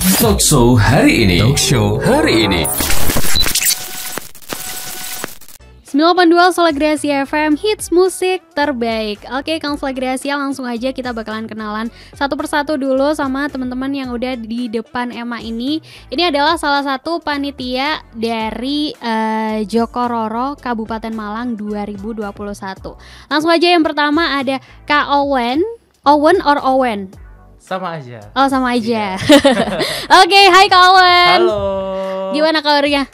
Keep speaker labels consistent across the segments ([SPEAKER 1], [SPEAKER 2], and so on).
[SPEAKER 1] Talkshow hari ini.
[SPEAKER 2] 92 Selegrasia FM, hits musik terbaik. Oke, Kang Selegrasia, langsung aja kita bakalan kenalan satu persatu dulu sama teman-teman yang udah di depan Emma ini. Ini adalah salah satu panitia dari Joko Roro Kabupaten Malang 2021. Langsung aja yang pertama ada Kak Owen. Owen or Owen?
[SPEAKER 3] Sama aja.
[SPEAKER 2] Oh, sama aja.
[SPEAKER 3] Iya.
[SPEAKER 2] Oke, hai Kak Owen.
[SPEAKER 3] Halo.
[SPEAKER 2] Gimana kabarnya?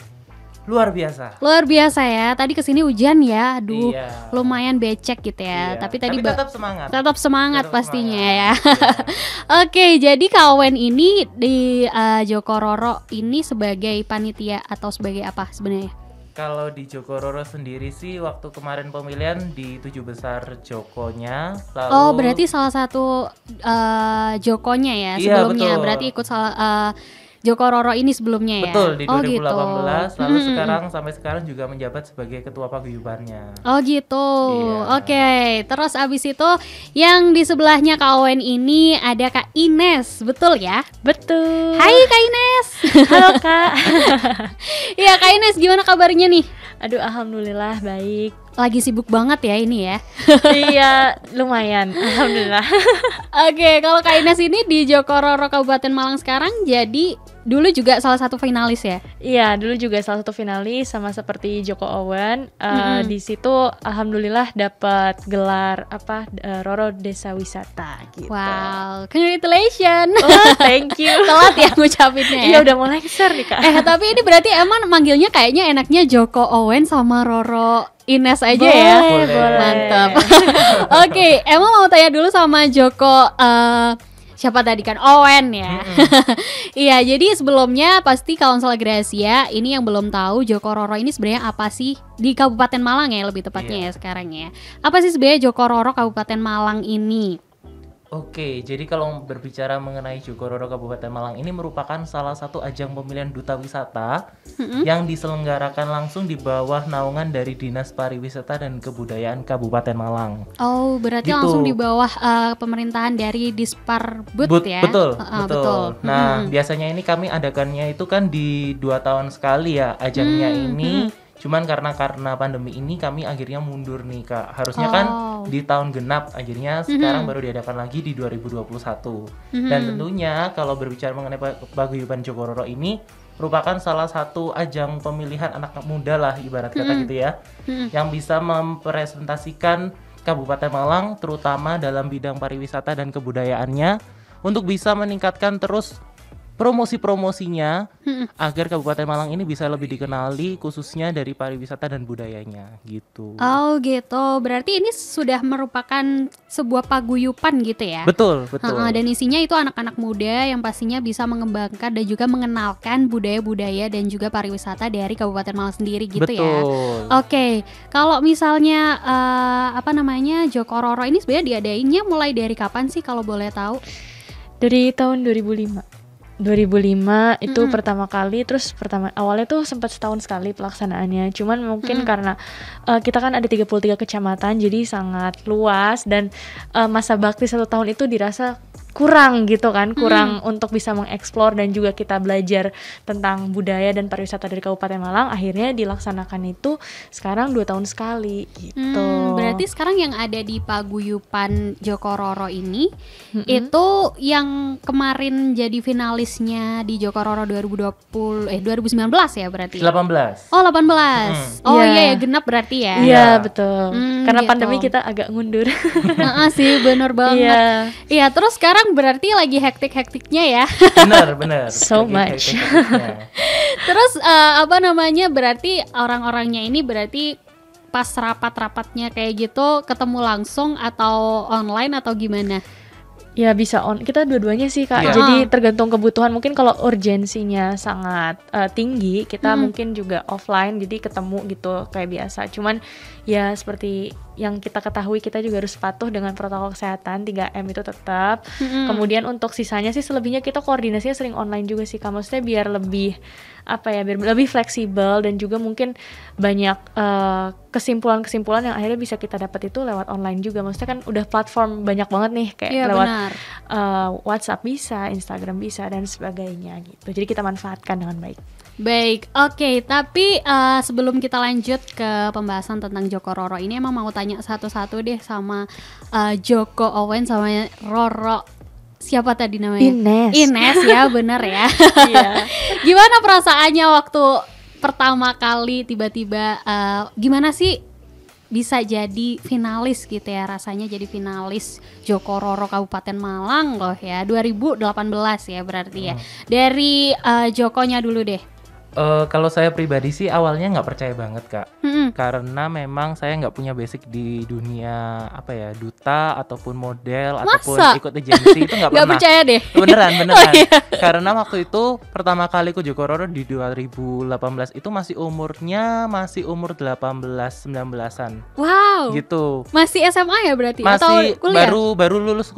[SPEAKER 3] Luar biasa.
[SPEAKER 2] Luar biasa ya. Tadi kesini hujan ya. Aduh,
[SPEAKER 3] Iya.
[SPEAKER 2] lumayan becek gitu ya.
[SPEAKER 3] Iya.
[SPEAKER 2] Tapi tadi
[SPEAKER 3] tetap semangat.
[SPEAKER 2] tetap semangat
[SPEAKER 3] Tetap
[SPEAKER 2] pastinya
[SPEAKER 3] semangat.
[SPEAKER 2] ya.
[SPEAKER 3] Iya.
[SPEAKER 2] Oke, jadi Kawen ini di Joko Roro ini sebagai panitia atau sebagai apa sebenarnya?
[SPEAKER 3] Kalau di Joko Roro sendiri sih waktu kemarin pemilihan di 7 besar Jokonya. Lalu
[SPEAKER 2] Oh, berarti salah satu Jokonya ya
[SPEAKER 3] Iya,
[SPEAKER 2] sebelumnya.
[SPEAKER 3] betul.
[SPEAKER 2] Berarti ikut Joko Roro ini sebelumnya ya.
[SPEAKER 3] betul di
[SPEAKER 2] Oh,
[SPEAKER 3] 2018
[SPEAKER 2] gitu.
[SPEAKER 3] lalu
[SPEAKER 2] Mm-mm.
[SPEAKER 3] sekarang sampai sekarang juga menjabat sebagai ketua paguyubannya.
[SPEAKER 2] Oh gitu,
[SPEAKER 3] Iya.
[SPEAKER 2] Oke. Terus abis itu yang di sebelahnya Kak Owen ini ada Kak Ines, betul ya?
[SPEAKER 4] Betul.
[SPEAKER 2] Hai Kak Ines.
[SPEAKER 4] Halo Kak.
[SPEAKER 2] Iya Kak Ines, gimana kabarnya nih?
[SPEAKER 4] Aduh, alhamdulillah baik.
[SPEAKER 2] Lagi sibuk banget ya ini ya.
[SPEAKER 4] Iya, lumayan. Alhamdulillah.
[SPEAKER 2] Oke, kalau Kak Ines ini di Joko Roro Kabupaten Malang sekarang jadi dulu juga salah satu finalis ya?
[SPEAKER 4] Iya, dulu juga salah satu finalis sama seperti Joko Owen. Di situ alhamdulillah dapat gelar Roro Desa Wisata gitu.
[SPEAKER 2] Wow, congratulations.
[SPEAKER 4] Oh, thank you.
[SPEAKER 2] Telat ya ngucapinnya ya?
[SPEAKER 4] Iya, udah mau lengser nih Kak.
[SPEAKER 2] Tapi ini berarti emang manggilnya kayaknya enaknya Joko Owen sama Roro Ines aja
[SPEAKER 4] Boleh,
[SPEAKER 2] ya.
[SPEAKER 4] boleh.
[SPEAKER 2] Mantap. Oke, emang mau tanya dulu sama Joko siapa tadi kan Owen ya. Iya, jadi sebelumnya pasti Kaunsel Gracia ini yang belum tahu Joko Roro ini sebenarnya apa sih di Kabupaten Malang ya lebih tepatnya ya sekarang ya. Apa sih sebenarnya Joko Roro Kabupaten Malang ini?
[SPEAKER 3] Oke, jadi kalau berbicara mengenai Joko Roro Kabupaten Malang ini merupakan salah satu ajang pemilihan duta wisata yang diselenggarakan langsung di bawah naungan dari Dinas Pariwisata dan Kebudayaan Kabupaten Malang.
[SPEAKER 2] Oh, berarti
[SPEAKER 3] Gitu.
[SPEAKER 2] langsung di bawah pemerintahan dari Disparbud ya?
[SPEAKER 3] Betul,
[SPEAKER 2] Betul.
[SPEAKER 3] betul. Nah, biasanya ini kami adakannya itu kan di 2 tahun sekali ya ajangnya ini. Cuman karena pandemi ini kami akhirnya mundur nih Kak. Harusnya kan di tahun genap, akhirnya sekarang baru diadakan lagi di 2021. Dan tentunya kalau berbicara mengenai paguyuban Joko Roro ini merupakan salah satu ajang pemilihan anak muda lah ibarat kata gitu ya. Yang bisa mempresentasikan Kabupaten Malang terutama dalam bidang pariwisata dan kebudayaannya untuk bisa meningkatkan terus promosi-promosinya agar Kabupaten Malang ini bisa lebih dikenali khususnya dari pariwisata dan budayanya gitu.
[SPEAKER 2] Oh gitu, berarti ini sudah merupakan sebuah paguyupan gitu ya?
[SPEAKER 3] Betul, betul.
[SPEAKER 2] Dan isinya itu anak-anak muda yang pastinya bisa mengembangkan dan juga mengenalkan budaya-budaya dan juga pariwisata dari Kabupaten Malang sendiri gitu ya?
[SPEAKER 3] Betul.
[SPEAKER 2] Oke, kalau misalnya Joko Roro ini sebenarnya diadainnya mulai dari kapan sih kalau boleh tahu?
[SPEAKER 4] Dari tahun 2005 itu pertama kali, terus awalnya tuh sempat setahun sekali pelaksanaannya. Cuman mungkin karena kita kan ada 33 kecamatan, jadi sangat luas dan masa bakti 1 tahun itu dirasa kurang gitu kan, kurang untuk bisa mengeksplor dan juga kita belajar tentang budaya dan pariwisata dari Kabupaten Malang. Akhirnya dilaksanakan itu sekarang 2 tahun sekali gitu.
[SPEAKER 2] Berarti sekarang yang ada di paguyupan Joko Roro ini itu yang kemarin jadi finalisnya di Joko Roro 2019 ya berarti?
[SPEAKER 3] 18.
[SPEAKER 2] Oh 18. Oh iya ya, genap berarti ya.
[SPEAKER 4] Iya betul. Karena
[SPEAKER 2] gitu.
[SPEAKER 4] pandemi kita agak mundur.
[SPEAKER 2] Sih bener banget.
[SPEAKER 4] Iya.
[SPEAKER 2] Iya, terus sekarang berarti lagi hektik-hektiknya ya.
[SPEAKER 3] Benar.
[SPEAKER 4] So
[SPEAKER 3] Lagi
[SPEAKER 4] much.
[SPEAKER 3] hektik-hektiknya.
[SPEAKER 2] Terus berarti orang-orangnya ini berarti pas rapat-rapatnya kayak gitu ketemu langsung atau online atau gimana?
[SPEAKER 4] Ya bisa kita dua-duanya sih Kak.
[SPEAKER 3] Iya.
[SPEAKER 4] Jadi tergantung kebutuhan. Mungkin kalau urgensinya sangat tinggi, kita mungkin juga offline, jadi ketemu gitu kayak biasa. Cuman ya seperti yang kita ketahui kita juga harus patuh dengan protokol kesehatan 3M itu tetap. Kemudian untuk sisanya sih selebihnya kita koordinasinya sering online juga sih Kak. Maksudnya biar lebih biar lebih fleksibel dan juga mungkin banyak kesimpulan-kesimpulan yang akhirnya bisa kita dapat itu lewat online juga. Maksudnya kan udah platform banyak banget nih kayak lewat WhatsApp bisa, Instagram bisa dan sebagainya gitu. Jadi kita manfaatkan dengan baik.
[SPEAKER 2] Baik, oke. Tapi sebelum kita lanjut ke pembahasan tentang Joko Roro ini, emang mau tanya satu-satu deh sama Joko Owen sama Roro. Siapa tadi namanya? Ines ya, bener ya. Gimana perasaannya waktu pertama kali tiba-tiba gimana sih bisa jadi finalis gitu ya, rasanya jadi finalis Joko Roro Kabupaten Malang loh ya, 2018 ya berarti ya. Dari Jokonya dulu deh.
[SPEAKER 3] Kalau saya pribadi sih awalnya nggak percaya banget Kak, karena memang saya nggak punya basic di dunia duta ataupun model ataupun ikut agensi itu nggak pernah.
[SPEAKER 2] Nggak percaya deh.
[SPEAKER 3] Beneran. Karena waktu itu pertama kali ikut Joko Roro di 2018 itu masih umur 18-19an.
[SPEAKER 2] Wow.
[SPEAKER 3] Gitu.
[SPEAKER 2] Masih SMA ya berarti?
[SPEAKER 3] Masih
[SPEAKER 2] atau kuliah?
[SPEAKER 3] baru lulus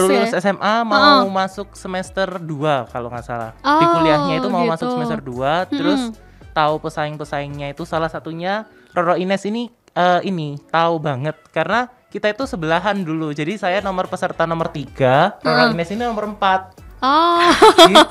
[SPEAKER 2] ya?
[SPEAKER 3] SMA mau masuk semester 2 kalau nggak salah. Di kuliahnya itu mau masuk semester 2. Terus tahu pesaing-pesaingnya itu salah satunya Roro Ines ini tahu banget karena kita itu sebelahan dulu. Jadi saya nomor peserta nomor 3, Roro Ines ini nomor 4.
[SPEAKER 2] Oh,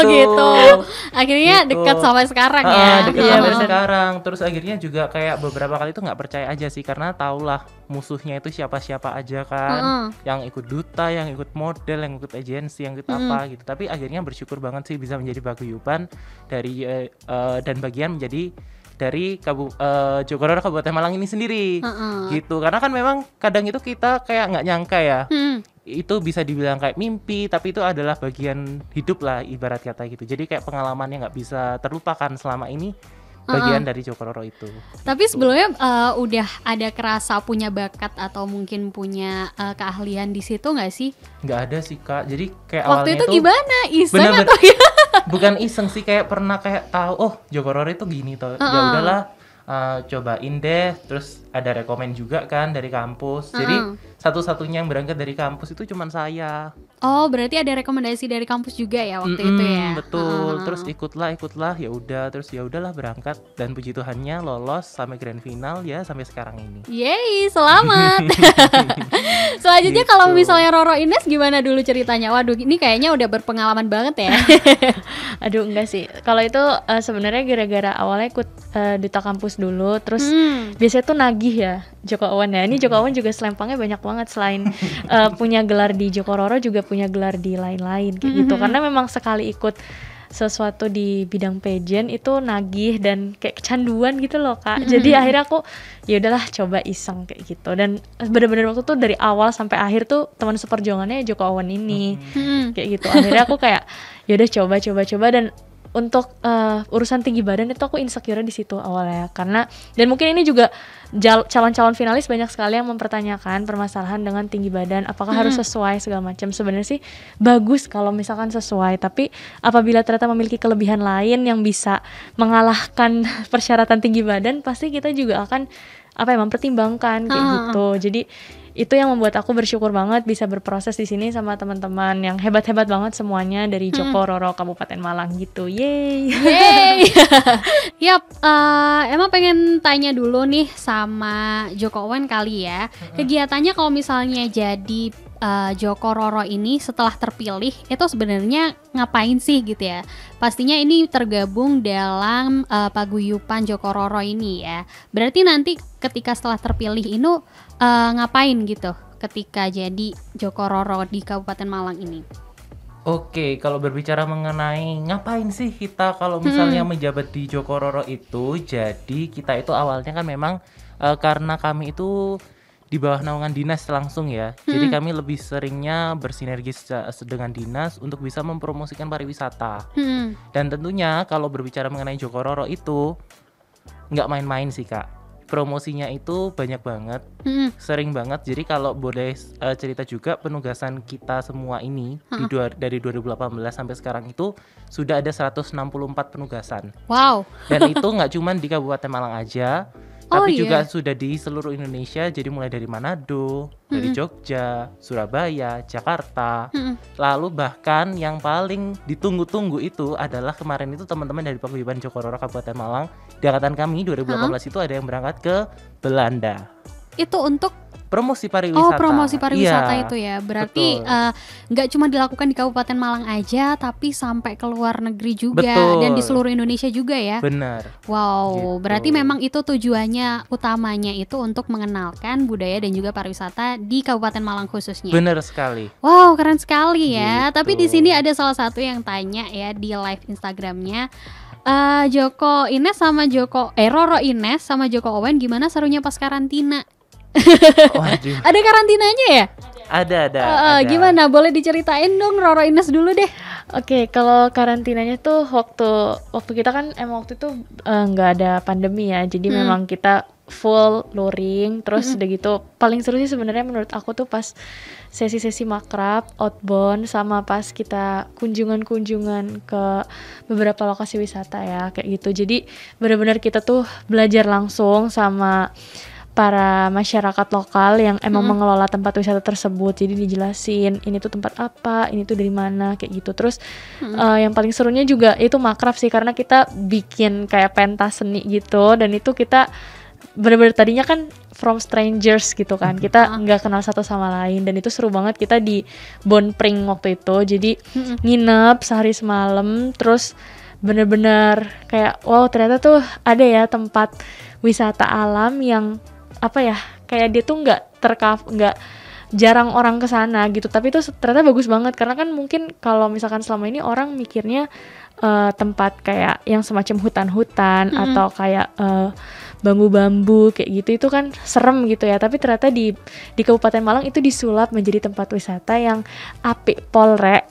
[SPEAKER 2] gitu. Akhirnya dekat sampai sekarang ya.
[SPEAKER 3] Dekat sampai sekarang. Terus akhirnya juga kayak beberapa kali itu nggak percaya aja sih karena tahulah musuhnya itu siapa-siapa aja kan. Yang ikut duta, yang ikut model, yang ikut agensi, yang ikut apa gitu. Tapi akhirnya bersyukur banget sih bisa menjadi paguyuban dari dan bagian menjadi dari Joko Roro Kabupaten Malang ini sendiri gitu. Karena kan memang kadang itu kita kayak nggak nyangka ya. Itu bisa dibilang kayak mimpi, tapi itu adalah bagian hidup lah ibarat kata gitu. Jadi kayak pengalaman yang nggak bisa terlupakan selama ini bagian dari Joko Roro itu.
[SPEAKER 2] Tapi sebelumnya udah ada kerasa punya bakat atau mungkin punya keahlian di situ nggak sih?
[SPEAKER 3] Nggak ada sih Kak. Jadi kayak
[SPEAKER 2] waktu
[SPEAKER 3] awalnya
[SPEAKER 2] itu gimana? Iseng
[SPEAKER 3] bener-bener,
[SPEAKER 2] atau ya?
[SPEAKER 3] bukan iseng sih, kayak pernah kayak tahu Joko Roro itu gini toh. Ya udahlah cobain deh. Terus ada rekomen juga kan dari kampus. Jadi satu-satunya yang berangkat dari kampus itu cuman saya.
[SPEAKER 2] Oh, berarti ada rekomendasi dari kampus juga ya waktu itu ya?
[SPEAKER 3] Betul. Terus ikutlah ya udah, terus ya udahlah berangkat dan puji Tuhannya lolos sampai grand final ya sampai sekarang ini.
[SPEAKER 2] Yeay, selamat. Selanjutnya
[SPEAKER 3] Gitu.
[SPEAKER 2] kalau misalnya Roro Ines gimana dulu ceritanya? Waduh, ini kayaknya udah berpengalaman banget ya.
[SPEAKER 4] Aduh, enggak sih. Kalau itu sebenarnya gara-gara awalnya ikut duta kampus dulu, terus biasanya tuh nagih ya Joko Owen ya. Ini Joko Owen juga selempangnya banyak banget, selain punya gelar di Joko Roro juga punya gelar di lain-lain kayak gitu. Karena memang sekali ikut sesuatu di bidang pageant itu nagih dan kayak kecanduan gitu loh Kak. Jadi akhirnya aku ya udahlah coba iseng kayak gitu. Dan benar-benar waktu tuh dari awal sampai akhir tuh teman seperjuangannya Joko Owen ini kayak gitu. Akhirnya aku kayak ya udah coba dan untuk urusan tinggi badan itu aku insecure di situ awalnya karena, dan mungkin ini juga calon-calon finalis banyak sekali yang mempertanyakan permasalahan dengan tinggi badan, apakah harus sesuai segala macam. Sebenarnya sih bagus kalau misalkan sesuai, tapi apabila ternyata memiliki kelebihan lain yang bisa mengalahkan persyaratan tinggi badan, pasti kita juga akan mempertimbangkan kayak gitu. Jadi itu yang membuat aku bersyukur banget bisa berproses di sini sama teman-teman yang hebat-hebat banget semuanya dari Joko Roro Kabupaten Malang gitu. Yeay.
[SPEAKER 2] Yap, emang pengen tanya dulu nih sama Joko Owen kali ya. Kegiatannya kalau misalnya jadi Joko Roro ini setelah terpilih itu sebenarnya ngapain sih gitu ya? Pastinya ini tergabung dalam paguyuban Joko Roro ini ya. Berarti nanti ketika setelah terpilih ini ngapain gitu ketika jadi Joko Roro di Kabupaten Malang ini?
[SPEAKER 3] Oke, kalau berbicara mengenai ngapain sih kita kalau misalnya menjabat di Joko Roro itu, jadi kita itu awalnya kan memang karena kami itu di bawah naungan dinas langsung ya. Jadi kami lebih seringnya bersinergis dengan dinas untuk bisa mempromosikan pariwisata. Dan tentunya kalau berbicara mengenai Joko Roro itu nggak main-main sih Kak. Promosinya itu banyak banget, sering banget. Jadi kalau boleh cerita juga, penugasan kita semua ini dari 2018 sampai sekarang itu sudah ada 164 penugasan.
[SPEAKER 2] Wow.
[SPEAKER 3] Dan itu nggak cuma di Kabupaten Malang aja,
[SPEAKER 2] Oh,
[SPEAKER 3] Tapi juga
[SPEAKER 2] iya.
[SPEAKER 3] sudah di seluruh Indonesia, jadi mulai dari Manado, dari Jogja, Surabaya, Jakarta. Lalu bahkan yang paling ditunggu-tunggu itu adalah kemarin itu teman-teman dari Paguyuban Jokororo Kabupaten Malang, di angkatan kami 2018 itu ada yang berangkat ke Belanda.
[SPEAKER 2] Itu untuk
[SPEAKER 3] Promosi pariwisata.
[SPEAKER 2] promosi pariwisata
[SPEAKER 3] Iya,
[SPEAKER 2] itu ya. Berarti
[SPEAKER 3] betul.
[SPEAKER 2] nggak cuma dilakukan di Kabupaten Malang aja, tapi sampai ke luar negeri juga
[SPEAKER 3] Betul.
[SPEAKER 2] dan di seluruh Indonesia juga ya.
[SPEAKER 3] Benar.
[SPEAKER 2] Wow,
[SPEAKER 3] Gitu.
[SPEAKER 2] berarti memang itu tujuannya utamanya itu untuk mengenalkan budaya dan juga pariwisata di Kabupaten Malang khususnya.
[SPEAKER 3] Benar sekali.
[SPEAKER 2] Wow, keren sekali ya.
[SPEAKER 3] Gitu.
[SPEAKER 2] Tapi di sini ada salah satu yang tanya ya di live Instagramnya. Joko Ines sama Roro Ines sama Joko Owen gimana serunya pas karantina?
[SPEAKER 3] Waduh.
[SPEAKER 2] Ada karantinanya ya?
[SPEAKER 3] Ada.
[SPEAKER 2] Gimana? Boleh diceritain dong Roro Ines dulu deh.
[SPEAKER 4] Oke, kalau karantinanya tuh waktu kita kan emang waktu itu nggak ada pandemi ya, jadi memang kita full luring. Terus udah gitu paling seru sih sebenarnya menurut aku tuh pas sesi-sesi makrab, outbound, sama pas kita kunjungan ke beberapa lokasi wisata ya kayak gitu. Jadi benar-benar kita tuh belajar langsung sama para masyarakat lokal yang emang mengelola tempat wisata tersebut. Jadi dijelasin ini tuh tempat apa, ini tuh dari mana kayak gitu. Terus yang paling serunya juga itu makrab sih, karena kita bikin kayak pentas seni gitu, dan itu kita bener-bener tadinya kan from strangers gitu kan, kita nggak kenal satu sama lain, dan itu seru banget. Kita di Bonpring waktu itu, jadi nginep sehari semalam, terus bener-bener kayak wow, ternyata tuh ada ya tempat wisata alam yang apa ya, kayak dia tuh nggak jarang orang ke sana gitu, tapi itu ternyata bagus banget. Karena kan mungkin kalau misalkan selama ini orang mikirnya tempat kayak yang semacam hutan-hutan atau kayak bambu-bambu kayak gitu, itu kan serem gitu ya. Tapi ternyata di Kabupaten Malang itu disulap menjadi tempat wisata yang apik polrek.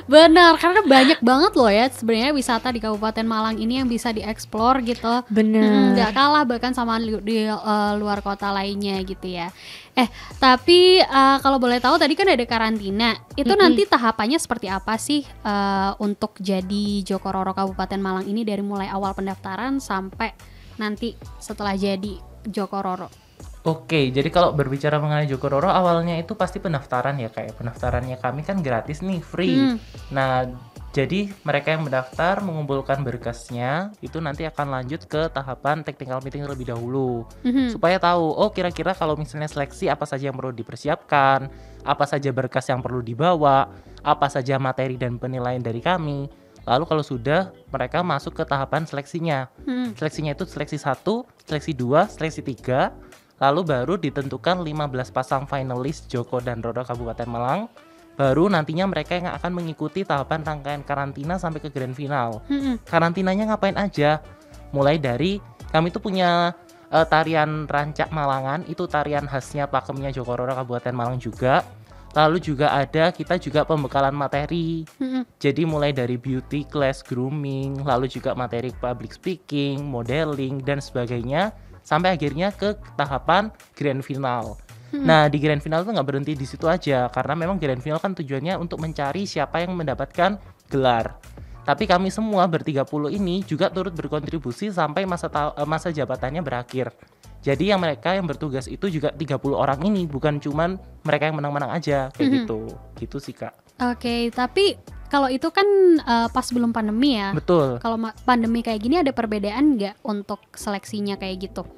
[SPEAKER 2] Benar, karena banyak banget loh ya sebenarnya wisata di Kabupaten Malang ini yang bisa dieksplor gitu.
[SPEAKER 4] Bener.
[SPEAKER 2] Nggak kalah bahkan sama di luar kota lainnya gitu ya. Tapi kalau boleh tahu tadi kan ada karantina. Itu nanti tahapannya seperti apa sih untuk jadi Jokororo Kabupaten Malang ini, dari mulai awal pendaftaran sampai nanti setelah jadi Jokororo?
[SPEAKER 3] Oke, jadi kalau berbicara mengenai Jokororo, awalnya itu pasti pendaftaran ya, kayak pendaftarannya kami kan gratis nih, free. Nah, jadi mereka yang mendaftar mengumpulkan berkasnya, itu nanti akan lanjut ke tahapan technical meeting terlebih dahulu, supaya tahu, oh kira-kira kalau misalnya seleksi apa saja yang perlu dipersiapkan, apa saja berkas yang perlu dibawa, apa saja materi dan penilaian dari kami. Lalu kalau sudah, mereka masuk ke tahapan seleksinya. Seleksinya itu seleksi 1, seleksi 2, seleksi 3, lalu baru ditentukan 15 pasang finalis Joko dan Roro Kabupaten Malang. Baru nantinya mereka yang akan mengikuti tahapan rangkaian karantina sampai ke grand final. Karantinanya ngapain aja? Mulai dari, kami tuh punya tarian Rancak Malangan, itu tarian khasnya pakemnya Jokororo Kabupaten Malang juga. Lalu juga kita juga pembekalan materi. Jadi mulai dari beauty class, grooming, lalu juga materi public speaking, modeling, dan sebagainya, sampai akhirnya ke tahapan grand final. Nah, di grand final itu nggak berhenti di situ aja, karena memang grand final kan tujuannya untuk mencari siapa yang mendapatkan gelar. Tapi kami semua ber-30 ini juga turut berkontribusi sampai masa jabatannya berakhir. Jadi mereka yang bertugas itu juga 30 orang ini, bukan cuman mereka yang menang-menang aja kayak gitu. Gitu sih, Kak.
[SPEAKER 2] Oke, tapi kalau itu kan pas belum pandemi ya.
[SPEAKER 3] Betul.
[SPEAKER 2] Kalau pandemi kayak gini ada perbedaan nggak untuk seleksinya kayak gitu?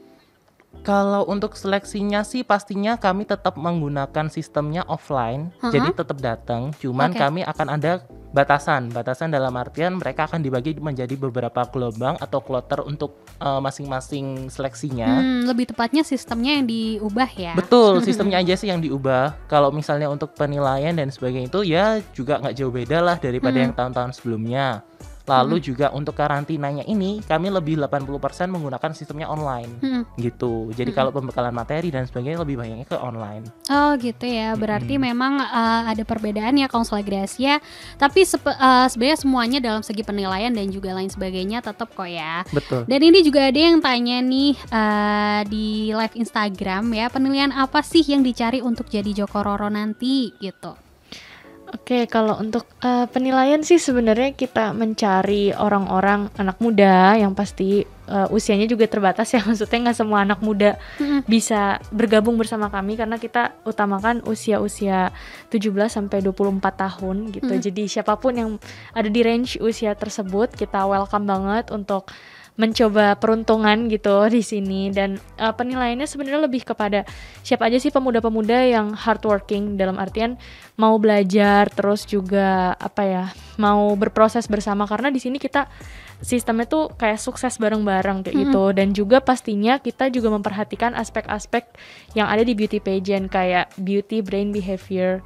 [SPEAKER 3] Kalau untuk seleksinya sih pastinya kami tetap menggunakan sistemnya offline, jadi tetap datang. Cuman kami akan ada batasan dalam artian mereka akan dibagi menjadi beberapa gelombang atau kloter untuk masing-masing seleksinya.
[SPEAKER 2] Lebih tepatnya sistemnya yang diubah ya.
[SPEAKER 3] Betul, sistemnya aja sih yang diubah. Kalau misalnya untuk penilaian dan sebagainya itu ya juga nggak jauh beda lah daripada yang tahun-tahun sebelumnya. Lalu juga untuk karantinanya ini kami lebih 80% menggunakan sistemnya online gitu. Jadi kalau pembekalan materi dan sebagainya lebih banyaknya ke online.
[SPEAKER 2] Oh gitu ya, berarti memang ada perbedaan ya Konselor Gracia. Tapi sebenarnya semuanya dalam segi penilaian dan juga lain sebagainya tetap kok ya.
[SPEAKER 3] Betul.
[SPEAKER 2] Dan ini juga ada yang tanya nih di live Instagram ya, penilaian apa sih yang dicari untuk jadi Jokororo nanti gitu?
[SPEAKER 4] Oke, kalau untuk penilaian sih sebenarnya kita mencari orang-orang anak muda yang pasti usianya juga terbatas ya, maksudnya nggak semua anak muda bisa bergabung bersama kami karena kita utamakan usia-usia 17 sampai 24 tahun gitu. Jadi siapapun yang ada di range usia tersebut kita welcome banget untuk mencoba peruntungan gitu di sini. Dan penilaiannya sebenarnya lebih kepada siapa aja sih pemuda-pemuda yang hardworking, dalam artian mau belajar terus juga mau berproses bersama, karena di sini kita sistemnya tuh kayak sukses bareng-bareng kayak gitu. Dan juga pastinya kita juga memperhatikan aspek-aspek yang ada di beauty pageant kayak beauty, brain, behavior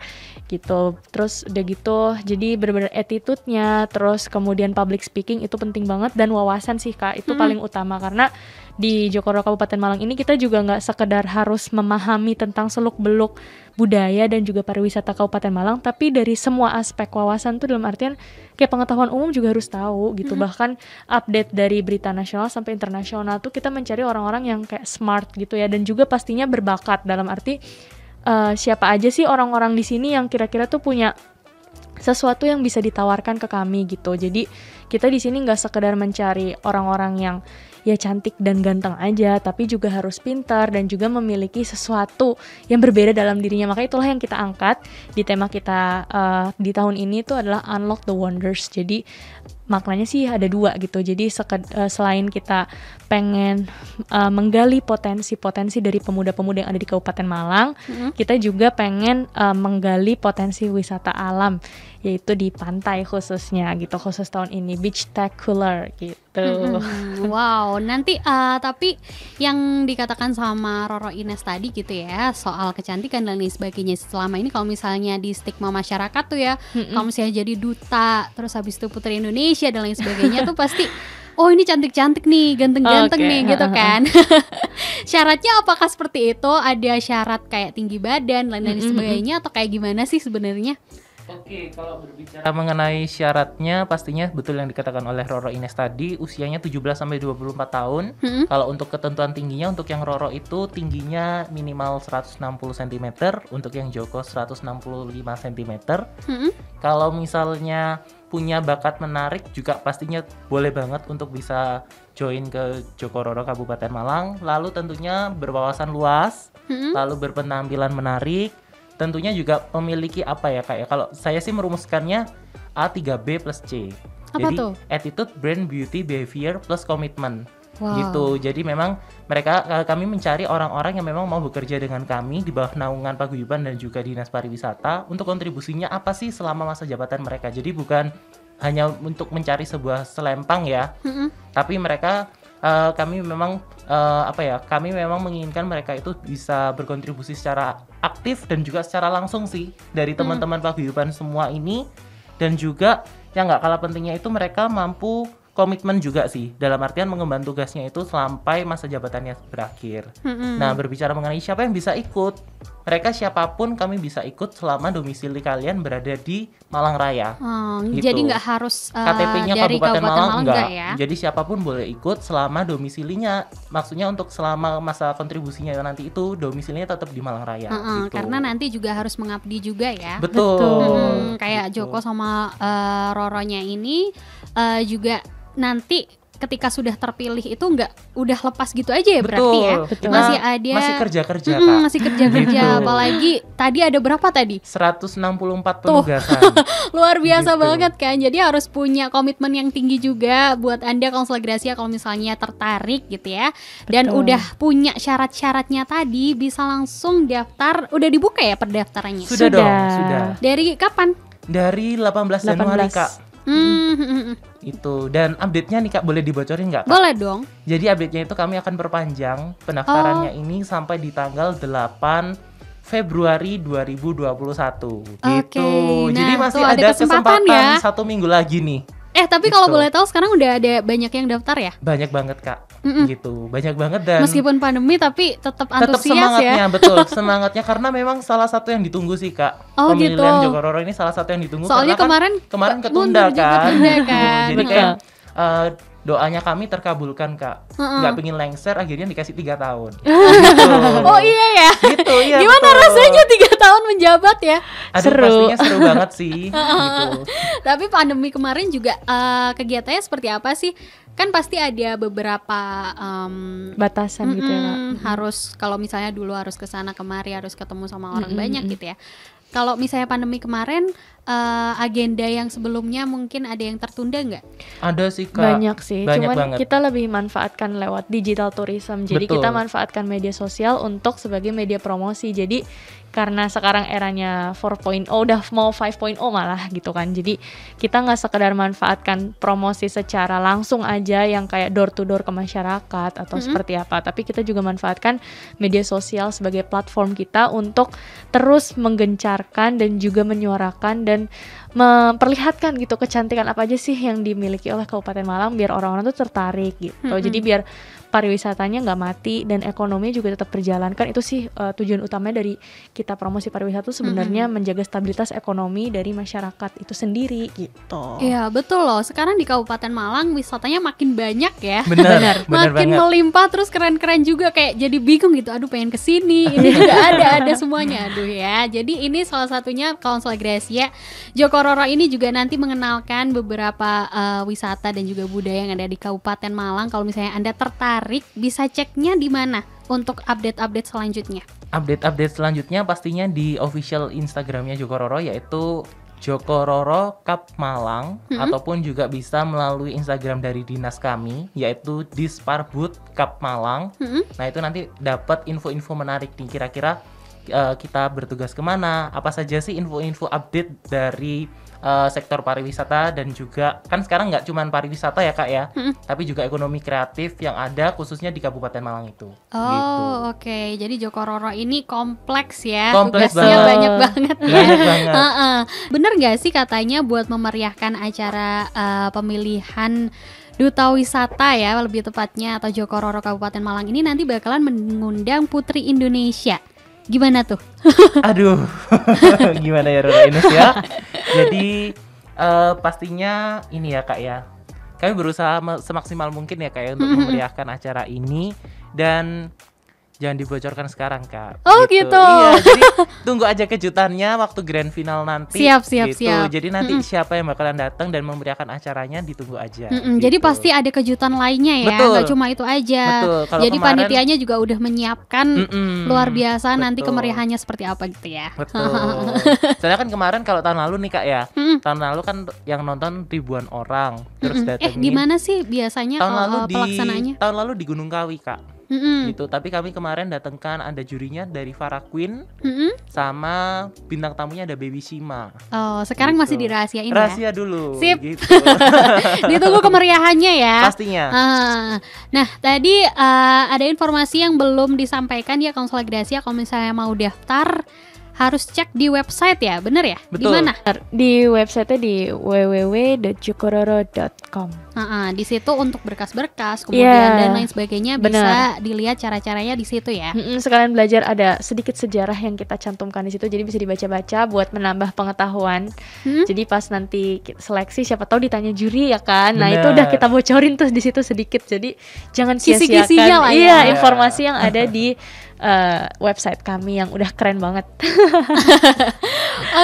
[SPEAKER 4] gitu. Terus udah gitu jadi benar-benar attitude-nya, terus kemudian public speaking itu penting banget, dan wawasan sih Kak itu paling utama, karena di Joko-Roro Kabupaten Malang ini kita juga nggak sekedar harus memahami tentang seluk-beluk budaya dan juga pariwisata Kabupaten Malang, tapi dari semua aspek wawasan tuh dalam artian kayak pengetahuan umum juga harus tahu gitu. Bahkan update dari berita nasional sampai internasional tuh kita mencari orang-orang yang kayak smart gitu ya, dan juga pastinya berbakat, dalam arti siapa aja sih orang-orang di sini yang kira-kira tuh punya sesuatu yang bisa ditawarkan ke kami gitu. Jadi kita di sini nggak sekedar mencari orang-orang yang ya cantik dan ganteng aja, tapi juga harus pintar dan juga memiliki sesuatu yang berbeda dalam dirinya. Makanya itulah yang kita angkat di tema kita di tahun ini tuh adalah Unlock the Wonders. Jadi maknanya sih ada dua gitu. Jadi selain kita pengen menggali potensi-potensi dari pemuda-pemuda yang ada di Kabupaten Malang, kita juga pengen menggali potensi wisata alam, yaitu di pantai khususnya gitu, khusus tahun ini Beachtacular gitu.
[SPEAKER 2] Wow, nanti tapi yang dikatakan sama Roro Ines tadi gitu ya, soal kecantikan dan lain sebagainya, selama ini kalau misalnya di stigma masyarakat tuh ya, kalau misalnya jadi duta terus habis itu Putri Indonesia dan lain sebagainya tuh pasti oh ini cantik-cantik nih, ganteng-ganteng nih gitu kan. Syaratnya apakah seperti itu? Ada syarat kayak tinggi badan dan lain sebagainya atau kayak gimana sih sebenarnya?
[SPEAKER 3] Oke, kalau berbicara mengenai syaratnya, pastinya betul yang dikatakan oleh Roro Ines tadi, usianya 17 sampai 24 tahun. Kalau untuk ketentuan tingginya, untuk yang Roro itu tingginya minimal 160 cm, untuk yang Joko 165 cm. Kalau misalnya punya bakat menarik juga pastinya boleh banget untuk bisa join ke Joko-Roro Kabupaten Malang. Lalu tentunya berwawasan luas, lalu berpenampilan menarik. Tentunya juga memiliki kayak kalau saya sih merumuskannya A3B plus C.
[SPEAKER 2] Apa
[SPEAKER 3] Jadi
[SPEAKER 2] tuh?
[SPEAKER 3] attitude, brain, beauty, behavior plus commitment.
[SPEAKER 2] Wow.
[SPEAKER 3] Gitu. Jadi memang kami mencari orang-orang yang memang mau bekerja dengan kami di bawah naungan paguyuban dan juga Dinas Pariwisata untuk kontribusinya apa sih selama masa jabatan mereka. Jadi bukan hanya untuk mencari sebuah selempang ya. Tapi mereka kami memang kami memang menginginkan mereka itu bisa berkontribusi secara aktif dan juga secara langsung sih dari teman-teman paguyuban semua ini. Dan juga yang nggak kalah pentingnya itu mereka mampu komitmen juga sih, dalam artian mengemban tugasnya itu sampai masa jabatannya berakhir. Nah, berbicara mengenai siapa yang bisa ikut, mereka siapapun kami bisa ikut selama domisili kalian berada di Malang Raya. Gitu.
[SPEAKER 2] Jadi nggak harus
[SPEAKER 3] KTP-nya
[SPEAKER 2] dari
[SPEAKER 3] Kabupaten Malang enggak
[SPEAKER 2] ya?
[SPEAKER 3] Jadi siapapun boleh ikut selama domisilinya, maksudnya untuk selama masa kontribusinya nanti itu domisilinya tetap di Malang Raya. Gitu.
[SPEAKER 2] Karena nanti juga harus mengabdi juga ya.
[SPEAKER 3] Betul.
[SPEAKER 2] Kayak Joko sama Roronya ini juga nanti ketika sudah terpilih itu nggak udah lepas gitu aja ya, berarti ya.
[SPEAKER 4] Betul.
[SPEAKER 2] Masih ada
[SPEAKER 3] masih kerja-kerja Kak.
[SPEAKER 2] Masih kerja-kerja.
[SPEAKER 3] Gitu.
[SPEAKER 2] Apalagi tadi ada berapa tadi?
[SPEAKER 3] 164 penugasan.
[SPEAKER 2] Luar biasa
[SPEAKER 3] Gitu.
[SPEAKER 2] banget kan. Jadi harus punya komitmen yang tinggi juga buat Anda Kansel Gracia kalau misalnya tertarik gitu ya. Dan
[SPEAKER 4] Betul.
[SPEAKER 2] udah punya syarat-syaratnya tadi, bisa langsung daftar. Udah dibuka ya pendaftarannya?
[SPEAKER 3] Sudah dong, sudah.
[SPEAKER 2] Dari kapan?
[SPEAKER 3] Dari 18 Januari
[SPEAKER 4] 18.
[SPEAKER 3] Kak. Itu. Dan update-nya nih Kak, boleh dibocorin nggak Kak?
[SPEAKER 2] Boleh dong.
[SPEAKER 3] Jadi update-nya itu kami akan perpanjang pendaftarannya ini sampai di tanggal 8 Februari 2021
[SPEAKER 2] Oke,
[SPEAKER 3] gitu.
[SPEAKER 2] nah,
[SPEAKER 3] Jadi masih
[SPEAKER 2] tuh ada
[SPEAKER 3] ada
[SPEAKER 2] kesempatan
[SPEAKER 3] kesempatan
[SPEAKER 2] ya.
[SPEAKER 3] 1 minggu lagi nih.
[SPEAKER 2] Tapi kalau
[SPEAKER 3] Gitu.
[SPEAKER 2] boleh tahu sekarang udah ada banyak yang daftar ya?
[SPEAKER 3] Banyak banget Kak. Gitu. Banyak banget dan
[SPEAKER 2] Meskipun pandemi tapi tetap
[SPEAKER 3] tetap
[SPEAKER 2] antusias
[SPEAKER 3] semangatnya,
[SPEAKER 2] ya.
[SPEAKER 3] betul, semangatnya karena memang salah satu yang ditunggu sih Kak.
[SPEAKER 2] Oh,
[SPEAKER 3] Pemilihan
[SPEAKER 2] gitu.
[SPEAKER 3] Joko-Roro ini salah satu yang ditunggu
[SPEAKER 2] Soalnya
[SPEAKER 3] karena kan
[SPEAKER 2] kemarin
[SPEAKER 3] ketunda
[SPEAKER 2] mundur juga,
[SPEAKER 3] kan.
[SPEAKER 2] ketunda kan.
[SPEAKER 3] Jadi
[SPEAKER 2] Betul.
[SPEAKER 3] kayak doanya kami terkabulkan Kak. Nggak pengen lengser, akhirnya dikasih 3 tahun.
[SPEAKER 2] Oh iya ya.
[SPEAKER 3] Gitu, iya.
[SPEAKER 2] Gimana
[SPEAKER 3] betul.
[SPEAKER 2] rasanya 3 tahun menjabat ya?
[SPEAKER 3] Aduh,
[SPEAKER 4] Seru.
[SPEAKER 3] pastinya seru banget sih. Gitu.
[SPEAKER 2] Tapi pandemi kemarin juga kegiatannya seperti apa sih? Kan pasti ada beberapa
[SPEAKER 4] Batasan gitu ya Kak.
[SPEAKER 2] harus, kalau misalnya dulu harus ke sana kemari, harus ketemu sama orang banyak gitu ya. Kalau misalnya pandemi kemarin, agenda yang sebelumnya mungkin ada yang tertunda nggak?
[SPEAKER 3] Ada sih Kak.
[SPEAKER 4] Banyak sih,
[SPEAKER 3] Banyak
[SPEAKER 4] cuman
[SPEAKER 3] banget.
[SPEAKER 4] kita lebih manfaatkan lewat digital tourism. Jadi
[SPEAKER 3] Betul.
[SPEAKER 4] kita manfaatkan media sosial untuk sebagai media promosi. Jadi karena sekarang eranya 4.0 udah mau 5.0 malah gitu kan. Jadi kita nggak sekedar manfaatkan promosi secara langsung aja yang kayak door to door ke masyarakat atau seperti apa, tapi kita juga manfaatkan media sosial sebagai platform kita untuk terus menggencarkan dan juga menyuarakan dan memperlihatkan gitu kecantikan apa aja sih yang dimiliki oleh Kabupaten Malang biar orang-orang tuh tertarik gitu. Jadi biar pariwisatanya nggak mati dan ekonominya juga tetap berjalan. Kan itu sih tujuan utamanya dari kita promosi pariwisata tuh sebenarnya menjaga stabilitas ekonomi dari masyarakat itu sendiri gitu.
[SPEAKER 2] Iya betul loh, sekarang di Kabupaten Malang wisatanya makin banyak ya.
[SPEAKER 3] Benar
[SPEAKER 2] Makin
[SPEAKER 3] banget.
[SPEAKER 2] melimpah, terus keren-keren juga, kayak jadi bingung gitu. Aduh pengen kesini, ini juga ada semuanya. Aduh ya. Jadi ini salah satunya Council Gracia Joko Roro ini juga nanti mengenalkan beberapa wisata dan juga budaya yang ada di Kabupaten Malang. Kalau misalnya Anda tertarik, bisa ceknya di mana untuk update-update selanjutnya?
[SPEAKER 3] Update-update selanjutnya pastinya di official Instagramnya Joko Roro, yaitu Joko Roro Kap Malang, ataupun juga bisa melalui Instagram dari dinas kami, yaitu Disparbud Kap Malang. Nah itu nanti dapat info-info menarik nih, kira-kira kita bertugas kemana, apa saja sih info-info update dari sektor pariwisata, dan juga kan sekarang nggak cuma pariwisata ya Kak ya, tapi juga ekonomi kreatif yang ada khususnya di Kabupaten Malang itu.
[SPEAKER 2] Oh oke. Jadi Joko Roro ini kompleks ya.
[SPEAKER 3] Kompleks
[SPEAKER 2] Tugasnya
[SPEAKER 3] banget.
[SPEAKER 2] banyak banget ya.
[SPEAKER 3] Banyak banget.
[SPEAKER 2] Bener nggak sih katanya buat memeriahkan acara pemilihan Duta Wisata ya lebih tepatnya, atau Joko Roro Kabupaten Malang ini nanti bakalan mengundang Putri Indonesia. Gimana tuh?
[SPEAKER 3] Aduh, gimana ya Roro Indonesia? Jadi pastinya ini ya Kak ya, kami berusaha semaksimal mungkin ya Kak ya untuk memeriahkan acara ini, dan jangan dibocorkan sekarang Kak.
[SPEAKER 2] Oh, gitu.
[SPEAKER 3] Iya, jadi tunggu aja kejutannya waktu grand final nanti.
[SPEAKER 2] Siap.
[SPEAKER 3] Gitu. Jadi nanti siapa yang bakalan datang dan memeriahkan acaranya ditunggu aja.
[SPEAKER 2] Jadi
[SPEAKER 3] gitu.
[SPEAKER 2] pasti ada kejutan lainnya ya,
[SPEAKER 3] Betul.
[SPEAKER 2] nggak cuma itu aja.
[SPEAKER 3] Betul. Kalau
[SPEAKER 2] Jadi
[SPEAKER 3] kemarin-
[SPEAKER 2] panitianya juga udah menyiapkan luar biasa nanti
[SPEAKER 3] Betul.
[SPEAKER 2] kemeriahannya seperti apa gitu ya.
[SPEAKER 3] Betul. Soalnya kan kemarin kalau tahun lalu nih Kak ya, tahun lalu kan yang nonton ribuan orang, terus datengin.
[SPEAKER 2] Di mana sih biasanya
[SPEAKER 3] Tahun lalu
[SPEAKER 2] pelaksanaannya?
[SPEAKER 3] tahun lalu di Gunung Kawi Kak. Gitu. Tapi kami kemarin datangkan ada jurinya dari Farah Queen, sama bintang tamunya ada Baby Shima.
[SPEAKER 2] Oh, sekarang
[SPEAKER 3] Gitu.
[SPEAKER 2] masih dirahasiain ya.
[SPEAKER 3] Rahasia dulu.
[SPEAKER 2] Sip.
[SPEAKER 3] Gitu.
[SPEAKER 2] Ditunggu kemeriahannya ya.
[SPEAKER 3] Pastinya.
[SPEAKER 2] Nah, tadi ada informasi yang belum disampaikan ya Council Gracia, kalau misalnya mau daftar harus cek di website ya, bener ya? Di
[SPEAKER 3] Betul.
[SPEAKER 2] mana?
[SPEAKER 4] Di website-nya di www.jokororo.com.
[SPEAKER 2] Di situ untuk berkas-berkas, kemudian
[SPEAKER 4] Iya.
[SPEAKER 2] dan lain sebagainya bisa
[SPEAKER 4] Benar.
[SPEAKER 2] dilihat cara-caranya di situ ya.
[SPEAKER 4] Sekalian belajar, ada sedikit sejarah yang kita cantumkan di situ, jadi bisa dibaca-baca buat menambah pengetahuan. Jadi pas nanti seleksi siapa tahu ditanya juri ya kan. Nah, itu udah
[SPEAKER 3] Benar.
[SPEAKER 4] kita bocorin tuh di situ sedikit. Jadi jangan
[SPEAKER 2] Kisi-kisinya
[SPEAKER 4] sia-siakan
[SPEAKER 2] lah ya.
[SPEAKER 4] informasi yang ada di website kami yang udah keren banget.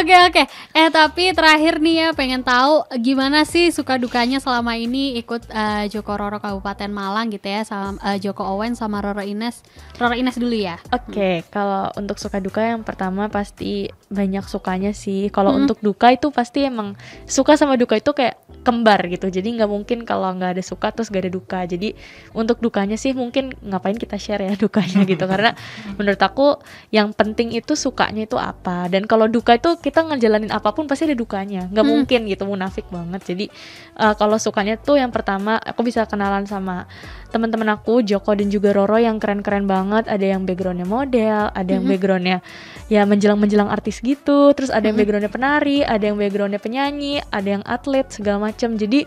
[SPEAKER 2] Oke. Tapi terakhir nih ya, pengen tahu gimana sih suka dukanya selama ini ikut Joko Roro Kabupaten Malang gitu ya, sama Joko Owen sama Roro Ines. Roro Ines dulu ya.
[SPEAKER 4] Oke, kalau untuk suka duka yang pertama pasti banyak sukanya sih. Kalau untuk duka itu pasti emang suka sama duka itu kayak kembar gitu. Jadi nggak mungkin kalau nggak ada suka terus gak ada duka. Jadi untuk dukanya sih mungkin ngapain kita share ya dukanya gitu. Karena menurut aku yang penting itu sukanya itu apa. Dan kalau duka itu kita ngejalanin apapun pasti ada dukanya. Nggak mungkin gitu, munafik banget. Jadi kalau sukanya tuh yang pertama aku bisa kenalan sama teman-teman aku Joko dan juga Roro yang keren-keren banget. Ada yang backgroundnya model, ada yang backgroundnya ya menjelang artis gitu, terus ada yang backgroundnya penari, ada yang backgroundnya penyanyi, ada yang atlet segala macam. Jadi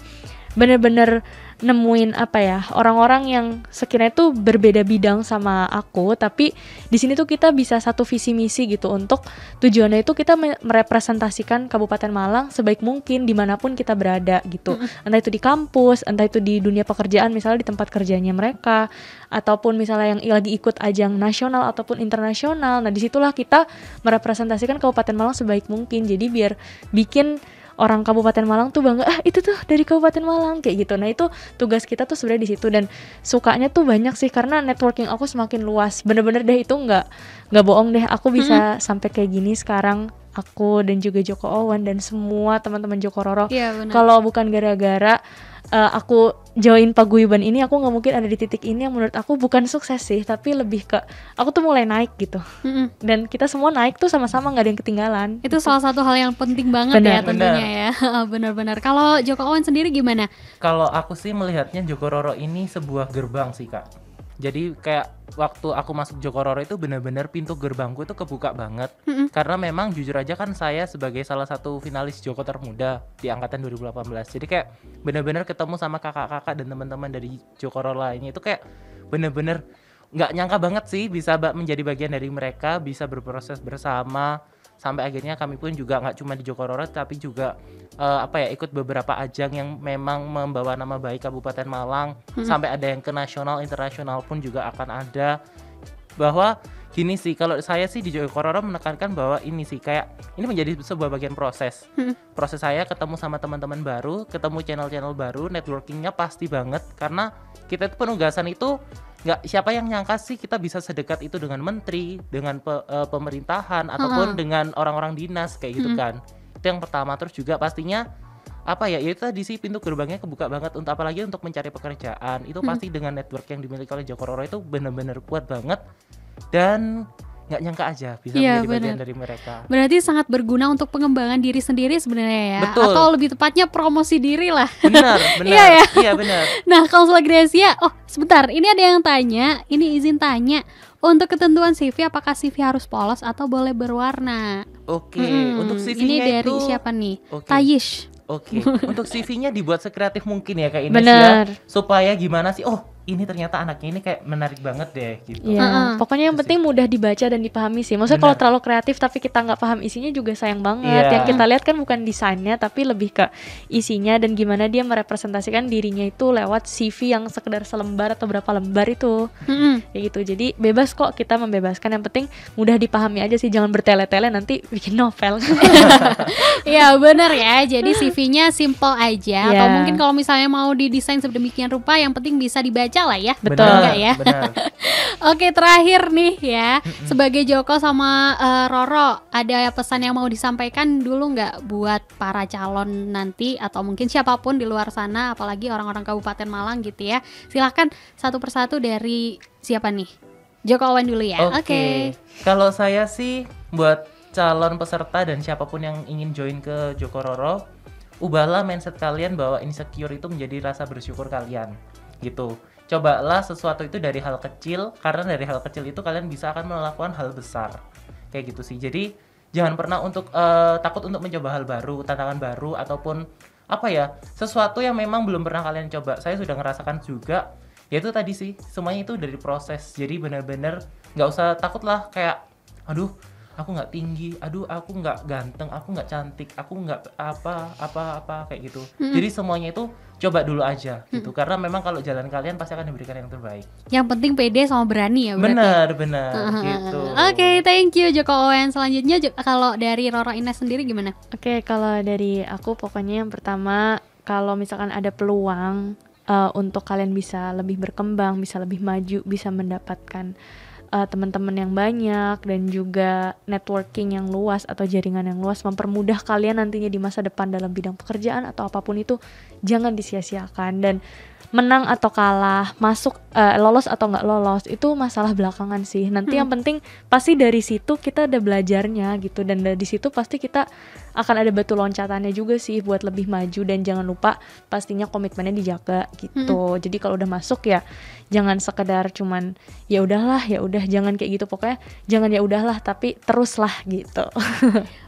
[SPEAKER 4] bener-bener nemuin apa ya, orang-orang yang sekiranya tuh berbeda bidang sama aku, tapi di sini tuh kita bisa satu visi misi gitu, untuk tujuannya itu kita merepresentasikan Kabupaten Malang sebaik mungkin dimanapun kita berada gitu. Entah itu di kampus, entah itu di dunia pekerjaan, misalnya di tempat kerjanya mereka, ataupun misalnya yang lagi ikut ajang nasional ataupun internasional. Nah disitulah kita merepresentasikan Kabupaten Malang sebaik mungkin, jadi biar bikin orang Kabupaten Malang tuh bangga, itu tuh dari Kabupaten Malang kayak gitu. Nah itu tugas kita tuh sebenarnya di situ, dan sukanya tuh banyak sih karena networking aku semakin luas. Bener-bener deh, itu nggak bohong deh, aku bisa sampai kayak gini sekarang, aku dan juga Joko Owen dan semua teman-teman Joko Roro. Kalau bukan gara-gara aku join paguyuban ini, aku nggak mungkin ada di titik ini. Yang menurut aku bukan sukses sih, tapi lebih ke aku tuh mulai naik gitu. Dan kita semua naik tuh sama-sama, nggak ada yang ketinggalan.
[SPEAKER 2] Itu salah satu hal yang penting banget ya tentunya ya. Benar-benar. Kalau Joko Owen sendiri gimana?
[SPEAKER 3] Kalau aku sih melihatnya Joko Roro ini sebuah gerbang sih Kak. Jadi kayak waktu aku masuk Joko Roro itu benar-benar pintu gerbangku itu kebuka banget. Karena memang jujur aja kan saya sebagai salah satu finalis Joko termuda di angkatan 2018. Jadi kayak benar-benar ketemu sama kakak-kakak dan teman-teman dari Joko Roro lainnya, itu kayak benar-benar nggak nyangka banget sih bisa menjadi bagian dari mereka, bisa berproses bersama. Sampai akhirnya kami pun juga nggak cuma di Joko Roro, tapi juga ikut beberapa ajang yang memang membawa nama baik Kabupaten Malang. Sampai ada yang ke nasional, internasional pun juga akan ada. Bahwa gini sih, kalau saya sih di Joko Roro menekankan bahwa ini sih kayak ini menjadi sebuah bagian proses. Proses saya ketemu sama teman-teman baru, ketemu channel-channel baru, networkingnya pasti banget. Karena kita itu penugasan itu nggak, siapa yang nyangka sih kita bisa sedekat itu dengan menteri, dengan pemerintahan ataupun dengan orang-orang dinas kayak gitu kan. Itu yang pertama. Terus juga pastinya itu tadi sih, pintu gerbangnya kebuka banget untuk apalagi untuk mencari pekerjaan. Itu pasti dengan network yang dimiliki oleh Joko Roro itu benar-benar kuat banget, dan nggak nyangka aja bisa menjadi bagian dari mereka.
[SPEAKER 2] Berarti sangat berguna untuk pengembangan diri sendiri sebenarnya ya.
[SPEAKER 3] Betul.
[SPEAKER 2] Atau lebih tepatnya promosi diri lah.
[SPEAKER 3] Benar. Iya benar.
[SPEAKER 2] Nah, Kansela Gracia, sebentar, ini ada yang tanya, ini izin tanya. Untuk ketentuan CV, apakah CV harus polos atau boleh berwarna?
[SPEAKER 3] Oke, untuk CV-nya
[SPEAKER 2] ini dari
[SPEAKER 3] itu
[SPEAKER 2] siapa nih?
[SPEAKER 3] Okay.
[SPEAKER 2] Tayish.
[SPEAKER 3] Oke. Untuk CV-nya dibuat sekreatif mungkin ya Kak Ines.
[SPEAKER 4] Bener.
[SPEAKER 3] Ya, supaya gimana sih, ini ternyata anaknya ini kayak menarik banget deh gitu.
[SPEAKER 4] Iya, pokoknya yang penting mudah dibaca dan dipahami sih. Maksudnya kalau terlalu kreatif tapi kita nggak paham isinya juga sayang banget. Yang kita lihat kan bukan desainnya, tapi lebih ke isinya dan gimana dia merepresentasikan dirinya itu lewat CV yang sekedar selembar atau berapa lembar itu. Kayak gitu. Jadi bebas kok, kita membebaskan, yang penting mudah dipahami aja sih, jangan bertele-tele nanti bikin novel.
[SPEAKER 2] Iya benar ya. Jadi CV-nya simple aja, atau mungkin kalau misalnya mau didesain sedemikian rupa, yang penting bisa dibaca lah ya.
[SPEAKER 4] Betul.
[SPEAKER 2] Enggak ya?
[SPEAKER 3] Benar.
[SPEAKER 2] Oke, terakhir nih ya, sebagai Joko sama Roro, ada pesan yang mau disampaikan dulu nggak buat para calon nanti, atau mungkin siapapun di luar sana, apalagi orang-orang Kabupaten Malang gitu ya. Silahkan satu persatu dari siapa nih? Joko Owen dulu ya. Oke.
[SPEAKER 3] Kalau saya sih buat calon peserta dan siapapun yang ingin join ke Joko Roro, ubahlah mindset kalian bahwa insecure itu menjadi rasa bersyukur kalian gitu. Cobalah sesuatu itu dari hal kecil, karena dari hal kecil itu kalian bisa akan melakukan hal besar. Kayak gitu sih. Jadi jangan pernah untuk takut untuk mencoba hal baru, tantangan baru, ataupun sesuatu yang memang belum pernah kalian coba. Saya sudah ngerasakan juga, yaitu tadi sih, semuanya itu dari proses. Jadi benar-benar nggak usah takut lah kayak, aduh aku nggak tinggi, aduh aku nggak ganteng, aku nggak cantik, aku nggak apa kayak gitu. Jadi semuanya itu coba dulu aja gitu, karena memang kalau jalan kalian pasti akan diberikan yang terbaik.
[SPEAKER 2] Yang penting pede sama berani ya berarti.
[SPEAKER 3] Benar gitu.
[SPEAKER 2] Oke, thank you Joko Owen. Selanjutnya kalau dari Roro Ines sendiri gimana?
[SPEAKER 4] Oke, kalau dari aku pokoknya yang pertama, kalau misalkan ada peluang untuk kalian bisa lebih berkembang, bisa lebih maju, bisa mendapatkan teman-teman yang banyak dan juga networking yang luas atau jaringan yang luas, mempermudah kalian nantinya di masa depan dalam bidang pekerjaan atau apapun itu, jangan disia-siakan. Dan menang atau kalah, masuk lolos atau nggak lolos itu masalah belakangan sih. Nanti yang penting pasti dari situ kita ada belajarnya gitu, dan dari situ pasti kita akan ada batu loncatannya juga sih buat lebih maju. Dan jangan lupa pastinya komitmennya dijaga gitu. Jadi kalau udah masuk ya jangan sekedar cuman ya udahlah, jangan kayak gitu, pokoknya jangan ya udahlah tapi teruslah gitu.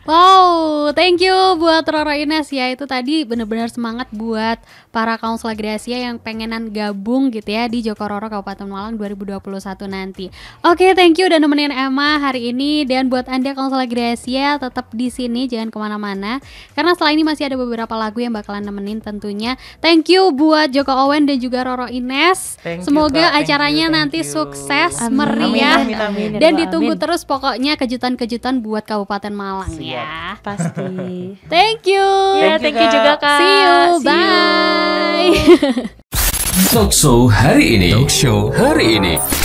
[SPEAKER 2] Wow, thank you buat Roro Ines ya. Itu tadi benar-benar semangat buat para Kansel Gracia yang pengenan gabung gitu ya di Joko Roro Kabupaten Malang 2021 nanti. Oke, thank you udah nemenin Emma hari ini. Dan buat Anda Kansel Gracia tetap di sini, jangan kemana-mana. Karena setelah ini masih ada beberapa lagu yang bakalan nemenin tentunya. Thank you buat Joko Owen dan juga Roro Ines. Semoga acaranya nanti sukses, meriah,
[SPEAKER 3] amin.
[SPEAKER 2] dan ditunggu terus pokoknya kejutan-kejutan buat Kabupaten Malang ya.
[SPEAKER 4] Pasti.
[SPEAKER 2] Thank you.
[SPEAKER 4] Ya, thank you juga Kak.
[SPEAKER 2] See you.
[SPEAKER 4] See you.
[SPEAKER 2] Bye.
[SPEAKER 1] Talkshow hari ini.